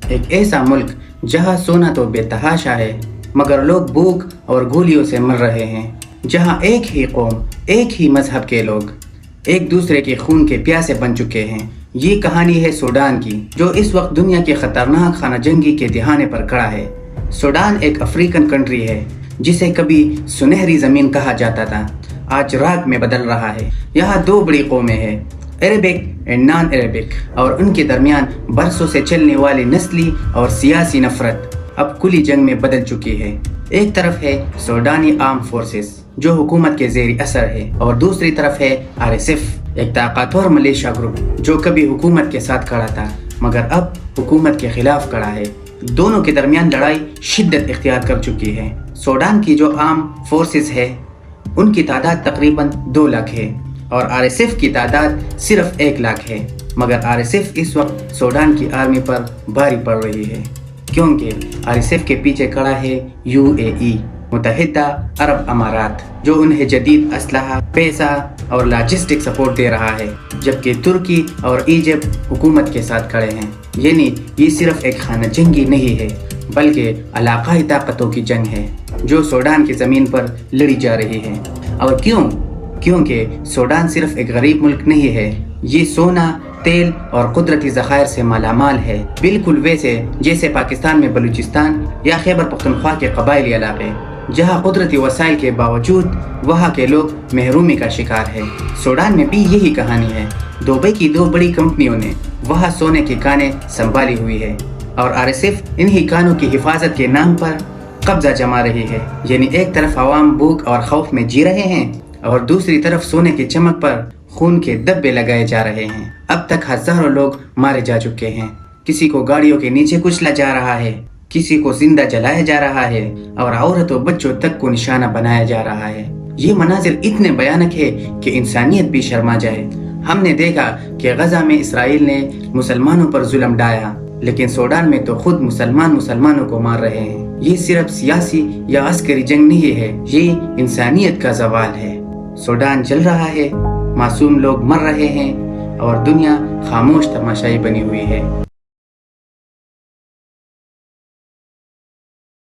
ایک ایسا ملک جہاں سونا تو بے تحاشا ہے مگر لوگ بھوک اور گولیوں سے مر رہے ہیں، جہاں ایک ہی قوم، ایک ہی مذہب کے لوگ ایک دوسرے کے خون کے پیاسے بن چکے ہیں۔ یہ کہانی ہے سوڈان کی، جو اس وقت دنیا کے خطرناک خانہ جنگی کے دہانے پر کھڑا ہے۔ سوڈان ایک افریقن کنٹری ہے جسے کبھی سنہری زمین کہا جاتا تھا، آج راک میں بدل رہا ہے۔ یہاں دو بڑی قومیں ہیں، عربک اینڈ نان عربک، اور ان کے درمیان برسوں سے چلنے والی نسلی اور سیاسی نفرت اب کھلی جنگ میں بدل چکی ہے۔ ایک طرف ہے سوڈانی آرم فورسز جو حکومت کے زیر اثر ہے، اور دوسری طرف ہے RSF، ایک طاقتور ملیشیا گروپ جو کبھی حکومت کے ساتھ کھڑا تھا مگر اب حکومت کے خلاف کھڑا ہے۔ دونوں کے درمیان لڑائی شدت اختیار کر چکی ہے۔ سوڈان کی جو آرم فورسز ہے ان کی تعداد تقریباً 2 لاکھ ہے اور RSF کی تعداد صرف 1 لاکھ ہے، مگر RSF اس وقت سوڈان کی آرمی پر بھاری پڑ رہی ہے کیونکہ RSF کے پیچھے کھڑا ہے UAE، متحدہ عرب امارات، جو انہیں جدید اسلحہ، پیسہ اور لاجسٹک سپورٹ دے رہا ہے، جبکہ ترکی اور ایجپٹ حکومت کے ساتھ کھڑے ہیں۔ یعنی یہ صرف ایک خانہ جنگی نہیں ہے بلکہ علاقائی طاقتوں کی جنگ ہے جو سوڈان کی زمین پر لڑی جا رہی ہے۔ اور کیونکہ سوڈان صرف ایک غریب ملک نہیں ہے، یہ سونا، تیل اور قدرتی ذخائر سے مالا مال ہے، بالکل ویسے جیسے پاکستان میں بلوچستان یا خیبر پختونخوا کے قبائلی علاقے، جہاں قدرتی وسائل کے باوجود وہاں کے لوگ محرومی کا شکار ہے۔ سوڈان میں بھی یہی کہانی ہے۔ دبئی کی 2 بڑی کمپنیوں نے وہاں سونے کی کانیں سنبھالی ہوئی ہے اور RSF انہی کانوں کی حفاظت کے نام پر قبضہ جما رہی ہے۔ یعنی ایک طرف عوام بھوک اور خوف میں جی رہے ہیں اور دوسری طرف سونے کی چمک پر خون کے دبے لگائے جا رہے ہیں۔ اب تک ہزاروں لوگ مارے جا چکے ہیں، کسی کو گاڑیوں کے نیچے کچلا جا رہا ہے، کسی کو زندہ جلایا جا رہا ہے اور عورت و بچوں تک کو نشانہ بنایا جا رہا ہے۔ یہ مناظر اتنے بھیانک ہے کہ انسانیت بھی شرما جائے۔ ہم نے دیکھا کہ غزہ میں اسرائیل نے مسلمانوں پر ظلم ڈھایا، لیکن سوڈان میں تو خود مسلمانوں کو مار رہے ہیں۔ یہ صرف سیاسی یا عسکری جنگ نہیں ہے، یہ انسانیت کا زوال ہے۔ سوڈان جل رہا ہے، معصوم لوگ مر رہے ہیں اور دنیا خاموش تماشائی بنی ہوئی ہے۔